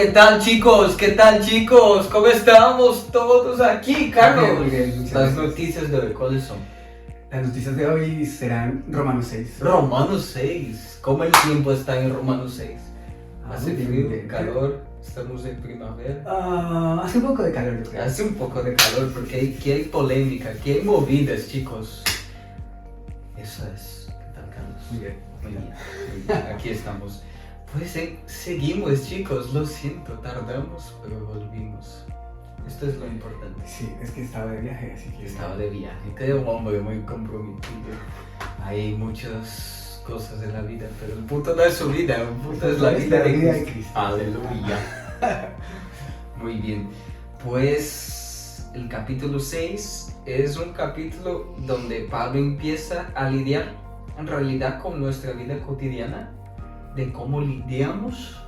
¿Qué tal chicos? ¿Qué tal chicos? ¿Cómo estamos todos aquí, Carlos? Muchas Las gracias. noticias de hoy, ¿cuáles son? Las noticias de hoy serán Romanos 6. Romanos 6. ¿Cómo el tiempo está en Romanos 6? Hace Muy frío, bien. calor, estamos en primavera. Hace un poco de calor, yo creo. Hace un poco de calor porque aquí hay polémica, aquí hay movidas, chicos. Eso es. ¿Qué tal, Carlos? Muy bien. Muy bien, muy bien. Aquí estamos. Pues seguimos, chicos. Lo siento, tardamos, pero volvimos. Esto es lo importante. Sí, es que estaba de viaje, así que... Estaba de viaje, que un hombre muy comprometido. Hay muchas cosas en la vida, pero el punto no es su vida, el punto es la vida de Cristo. Aleluya. Muy bien. Pues el capítulo 6 es un capítulo donde Pablo empieza a lidiar en realidad con nuestra vida cotidiana, de cómo lidiamos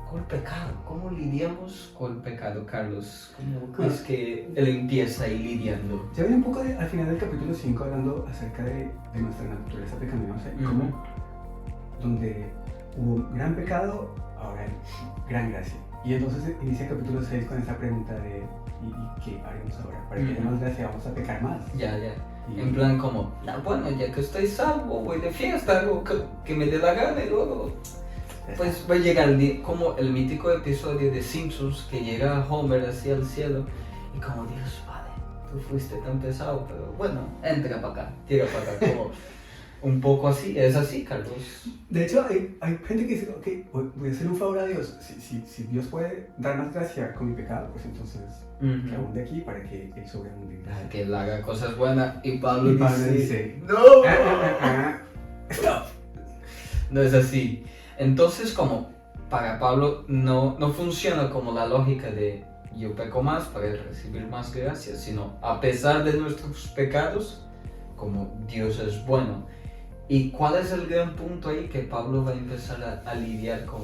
con el pecado. ¿Cómo lidiamos con el pecado, Carlos? ¿Cómo crees que él empieza ahí lidiando? Ya viene un poco al final del capítulo 5 hablando acerca de nuestra naturaleza pecaminosa y cómo donde hubo gran pecado, ahora hay gran gracia. Y entonces inicia el capítulo 6 con esa pregunta de ¿y qué haremos ahora? Para que haya más gracia vamos a pecar más. Ya. Y- En plan como, no, bueno, ya que estoy salvo, voy de fiesta, hago que me dé la gana y luego... Pues va a llegar el día, como el mítico episodio de Simpsons que llega Homer hacia el cielo y como Dios, vale, tú fuiste tan pesado, pero bueno, entra para acá, tira para acá, como un poco así, es así, Carlos. De hecho, hay gente que dice, ok, voy a hacer un favor a Dios. Si Dios puede dar más gracia con mi pecado, pues entonces que abunde aquí para que Él sobreabunde en gracia. Que él haga cosas buenas y Pablo, Y Pablo dice, no, stop. no es así. Entonces, como para Pablo no funciona como la lógica de yo peco más para recibir más gracia, sino a pesar de nuestros pecados, como Dios es bueno. ¿Y cuál es el gran punto ahí que Pablo va a empezar a lidiar con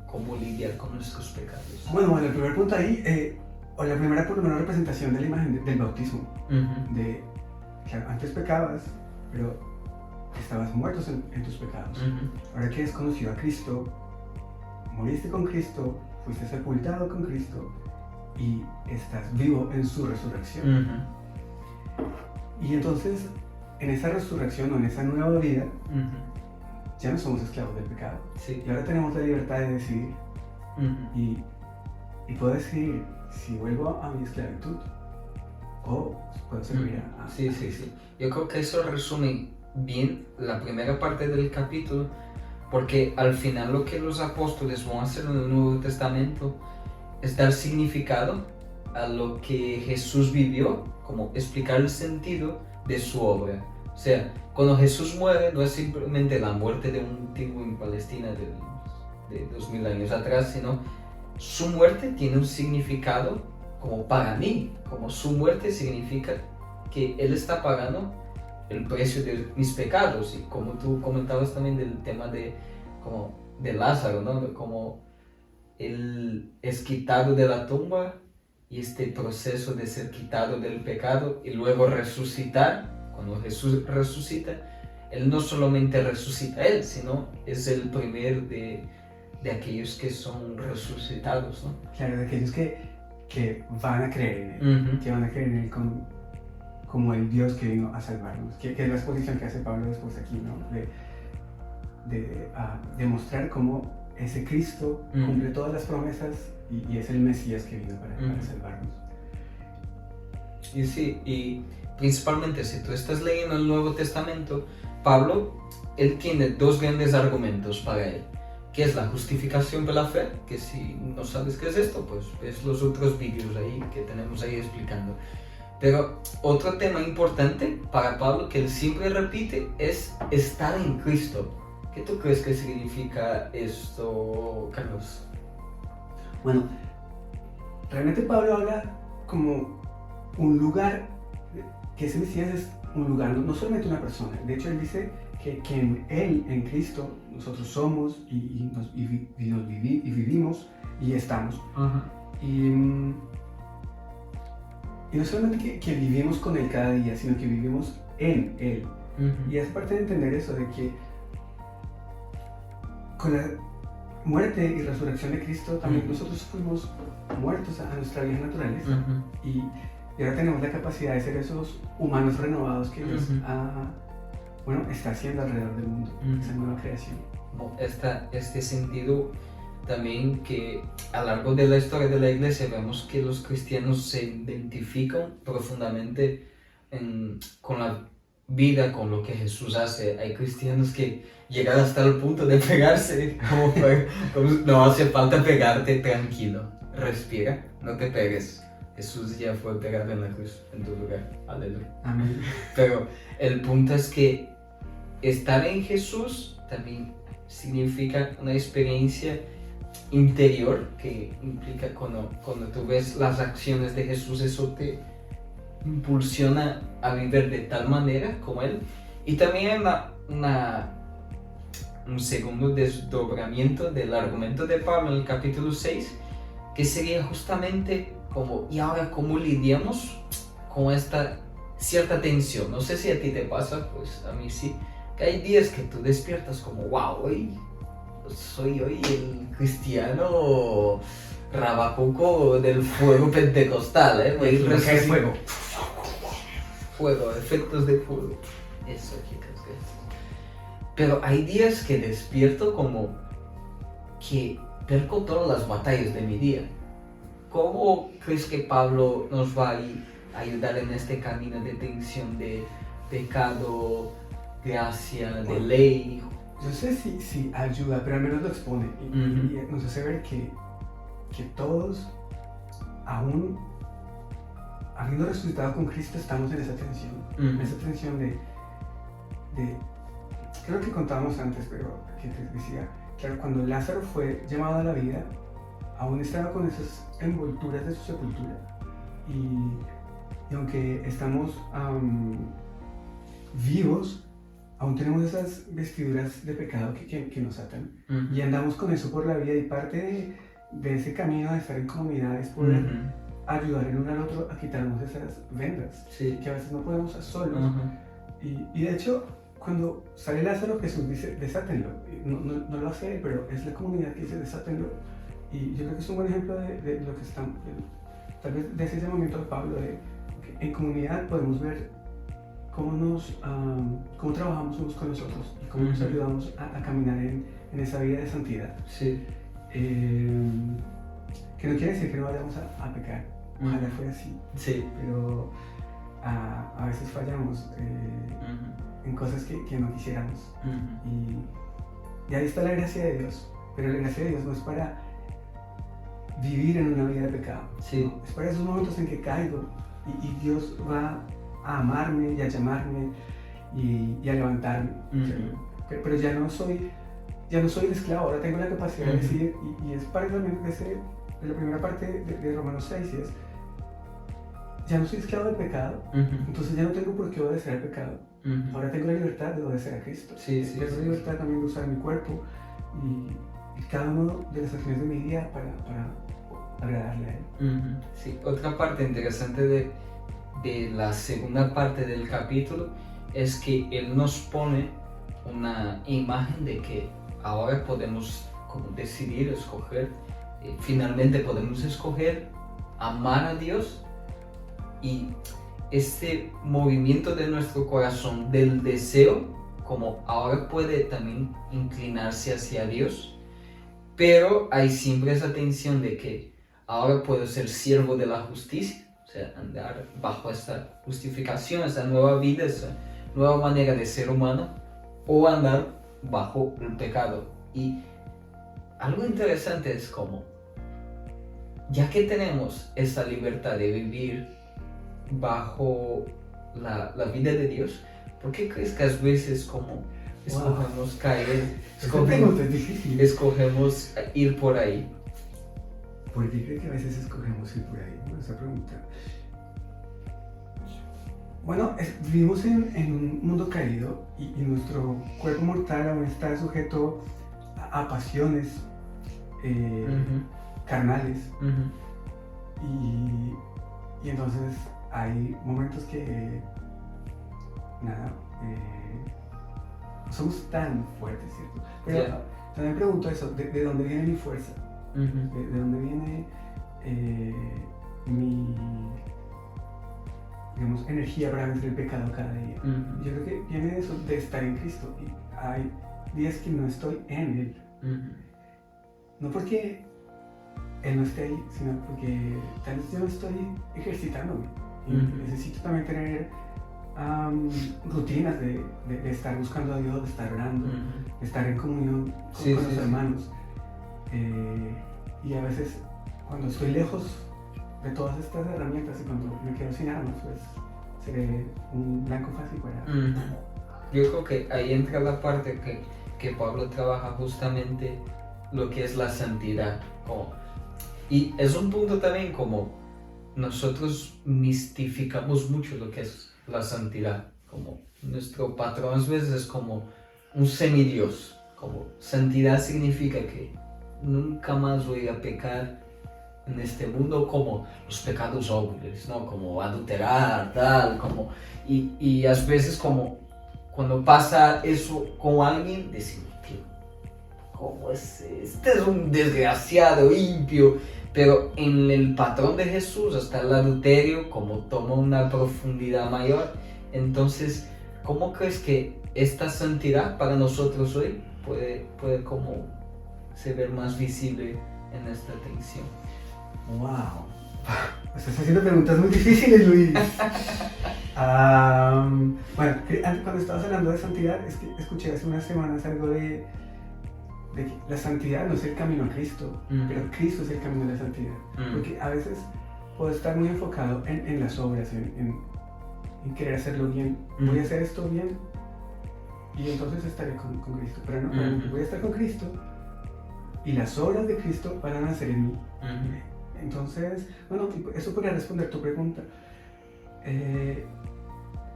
cómo lidiar con nuestros pecados? Bueno, el primer punto ahí, o la primera por lo menos representación de la imagen del bautismo, de que antes pecabas, pero estabas muertos en tus pecados. Ahora que has conocido a Cristo, moriste con Cristo, fuiste sepultado con Cristo y estás vivo en su resurrección. Y entonces, en esa resurrección o en esa nueva vida, ya no somos esclavos del pecado. Sí. Y ahora tenemos la libertad de decidir. Y puedo decidir si vuelvo a mi esclavitud o puedo servir a... Sí. Yo creo que eso resume bien la primera parte del capítulo, porque al final lo que los apóstoles van a hacer en el Nuevo Testamento es dar significado a lo que Jesús vivió, como explicar el sentido de su obra. O sea, cuando Jesús muere no es simplemente la muerte de un tipo en Palestina de 2000 años atrás, sino su muerte tiene un significado como para mí, como su muerte significa que Él está pagando el precio de mis pecados, y como tú comentabas también del tema de Lázaro, ¿no? Como él es quitado de la tumba y este proceso de ser quitado del pecado y luego resucitar. Cuando Jesús resucita, Él no solamente resucita a Él, sino es el primero de aquellos que son resucitados, ¿no? Claro, de aquellos que van a creer en Él, que van a creer en Él como el Dios que vino a salvarnos, que es la exposición que hace Pablo después aquí, ¿no? De demostrar cómo ese Cristo cumple todas las promesas y es el Mesías que vino para salvarnos. Y sí, y principalmente si tú estás leyendo el Nuevo Testamento, Pablo, él tiene dos grandes argumentos para él, que es la justificación por la fe, que si no sabes qué es esto, pues ves los otros vídeos ahí que tenemos ahí explicando. Pero otro tema importante para Pablo que él siempre repite es estar en Cristo. ¿Qué tú crees que significa esto, Carlos? Bueno, realmente Pablo habla como un lugar, que ese Mesías es un lugar, no solamente una persona. De hecho, él dice que en Él, en Cristo, nosotros somos y vivimos y estamos. Y no solamente que vivimos con Él cada día, sino que vivimos en Él. Y es parte de entender eso, de que muerte y resurrección de Cristo, también nosotros fuimos muertos a nuestra vieja naturaleza. Y ahora tenemos la capacidad de ser esos humanos renovados que Dios está haciendo alrededor del mundo, esa nueva creación. Este sentido también que a lo largo de la historia de la iglesia vemos que los cristianos se identifican profundamente con la vida, con lo que Jesús hace. Hay cristianos que llegan hasta el punto de pegarse, como no hace falta pegarte, tranquilo, respira, no te pegues. Jesús ya fue pegado en la cruz en tu lugar, aleluya. Amén. Pero el punto es que estar en Jesús también significa una experiencia interior que implica cuando tú ves las acciones de Jesús, eso te impulsiona a vivir de tal manera como Él. Y también hay un segundo desdobramiento del argumento de Pablo en el capítulo 6, que sería justamente como, ¿y ahora cómo lidiamos con esta cierta tensión? No sé si a ti te pasa, pues a mí sí, que hay días que tú despiertas como, wow, soy hoy el cristiano rabacuco del fuego pentecostal, fuego. Fuego, efectos de fuego. Eso, chicas. Pero hay días que despierto como que perco todas las batallas de mi día. ¿Cómo crees que Pablo nos va a ayudar en este camino de tensión de pecado, gracia, de ley? Yo sé si ayuda, pero al menos lo expone y nos hace ver que todos, aún habiendo resucitado con Cristo, estamos en esa tensión. En esa tensión de creo que contábamos antes, pero que te decía, claro, cuando Lázaro fue llamado a la vida, aún estaba con esas envolturas de su sepultura. Y aunque estamos vivos, aún tenemos esas vestiduras de pecado que nos atan. Y andamos con eso por la vida, y parte de ese camino de estar en comunidad es poder ayudar el uno al otro a quitarnos esas vendas, que a veces no podemos solos. Y de hecho, cuando sale Lázaro, Jesús dice, desátenlo. No lo hace él, pero es la comunidad que dice, desátenlo. Y yo creo que es un buen ejemplo de lo que estamos, tal vez de ese llamamiento de Pablo, de que en comunidad podemos ver cómo trabajamos unos con los otros y cómo nos ayudamos a caminar en esa vida de santidad. Sí. Que no quiere decir que no vayamos a pecar, ojalá fuera así, pero a veces fallamos en cosas que no quisiéramos. Y ahí está la gracia de Dios, pero la gracia de Dios no es para vivir en una vida de pecado, ¿no? Es para esos momentos en que caigo y Dios va a amarme y a llamarme y a levantarme. Pero ya no soy el esclavo, ahora tengo la capacidad de decir, y es parte también de la primera parte de Romanos 6, y es, ya no soy esclavo del pecado, entonces ya no tengo por qué obedecer al pecado. Ahora tengo la libertad de obedecer a Cristo. Tengo la libertad también de usar mi cuerpo y cada uno de las acciones de mi día para agradarle a Él. Sí, otra parte interesante de la segunda parte del capítulo es que Él nos pone una imagen de que ahora podemos como decidir, escoger, finalmente podemos escoger amar a Dios, y este movimiento de nuestro corazón del deseo como ahora puede también inclinarse hacia Dios, pero hay siempre esa tensión de que ahora puedo ser siervo de la justicia, o sea, andar bajo esta justificación, esa nueva vida, esa nueva manera de ser humano, o andar bajo el pecado. Y algo interesante es como, ya que tenemos esa libertad de vivir bajo la vida de Dios, ¿por qué crees que a veces como escogemos caer, escogemos ir por ahí? ¿Por qué crees que a veces escogemos ir por ahí? Bueno, esa pregunta. Bueno, vivimos en un mundo caído y nuestro cuerpo mortal aún está sujeto a pasiones carnales. Y entonces hay momentos que somos tan fuertes, ¿cierto? Pero También pregunto eso, ¿de dónde viene mi fuerza? ¿De dónde viene mi, digamos, energía para vencer el pecado cada día? Yo creo que viene de eso, de estar en Cristo. Y hay días que no estoy en Él. No porque Él no esté ahí, sino porque tal vez yo no estoy ejercitándome. Y necesito también tener rutinas de estar buscando a Dios, de estar orando, de estar en comunión con los hermanos. Y a veces, cuando estoy lejos de todas estas herramientas y cuando me quedo sin armas, pues seré un blanco fácil para... Yo creo que ahí entra la parte que Pablo trabaja justamente lo que es la santidad. Y es un punto también como nosotros mistificamos mucho lo que es la santidad. Como nuestro patrón a veces es como un semidios. Como santidad significa que nunca más voy a pecar en este mundo, como los pecados obvios, ¿no? Como adulterar, tal, como... Y a veces como cuando pasa eso con alguien, decimos, tío, ¿cómo es? Este es un desgraciado, impío. Pero en el patrón de Jesús hasta el adulterio como toma una profundidad mayor. Entonces, ¿cómo crees que esta santidad para nosotros hoy puede como se ver más visible en esta tensión? ¡Wow! Estás haciendo preguntas muy difíciles, Luis. Bueno, cuando estabas hablando de santidad, es que escuché hace unas semanas algo de que la santidad no es el camino a Cristo, pero Cristo es el camino de la santidad. Porque a veces puedo estar muy enfocado en las obras, en querer hacerlo bien. Voy a hacer esto bien y entonces estaré con Cristo. Pero no, voy a estar con Cristo y las obras de Cristo van a nacer en mí. Entonces, bueno, eso podría responder tu pregunta.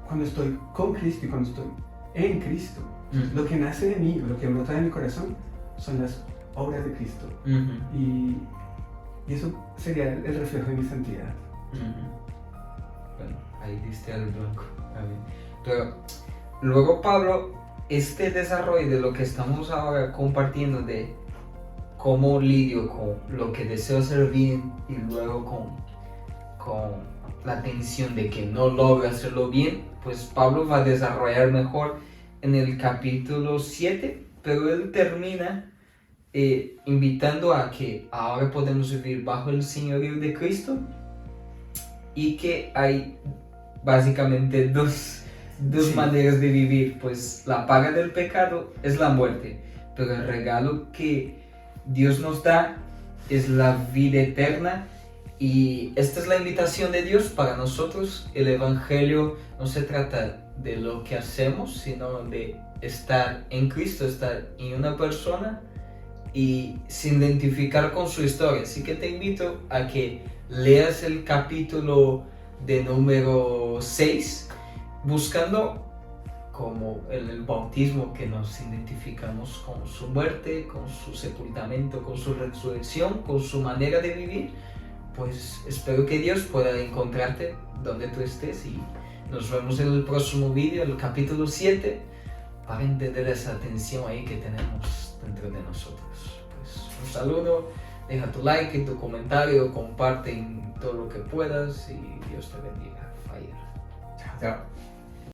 Cuando estoy con Cristo y cuando estoy en Cristo, lo que nace de mí, lo que brota de mi corazón, son las obras de Cristo. Y eso sería el reflejo de mi santidad. Bueno, ahí diste al blanco. Pero luego Pablo, este desarrollo de lo que estamos ahora compartiendo de cómo lidio con lo que deseo hacer bien y luego con la tensión de que no logro hacerlo bien, pues Pablo va a desarrollar mejor en el capítulo 7, pero él termina invitando a que ahora podemos vivir bajo el señorío de Cristo y que hay básicamente dos maneras de vivir. Pues la paga del pecado es la muerte, pero el regalo que Dios nos da es la vida eterna. Y esta es la invitación de Dios para nosotros. El Evangelio no se trata de lo que hacemos, sino de estar en Cristo, estar en una persona y sin identificar con su historia. Así que te invito a que leas el capítulo de número 6, buscando como el bautismo, que nos identificamos con su muerte, con su sepultamento, con su resurrección, con su manera de vivir. Pues espero que Dios pueda encontrarte donde tú estés y nos vemos en el próximo vídeo, el capítulo 7, para entender esa tensión ahí que tenemos dentro de nosotros. Pues un saludo, deja tu like y tu comentario, comparte en todo lo que puedas y Dios te bendiga. Fire. Chao.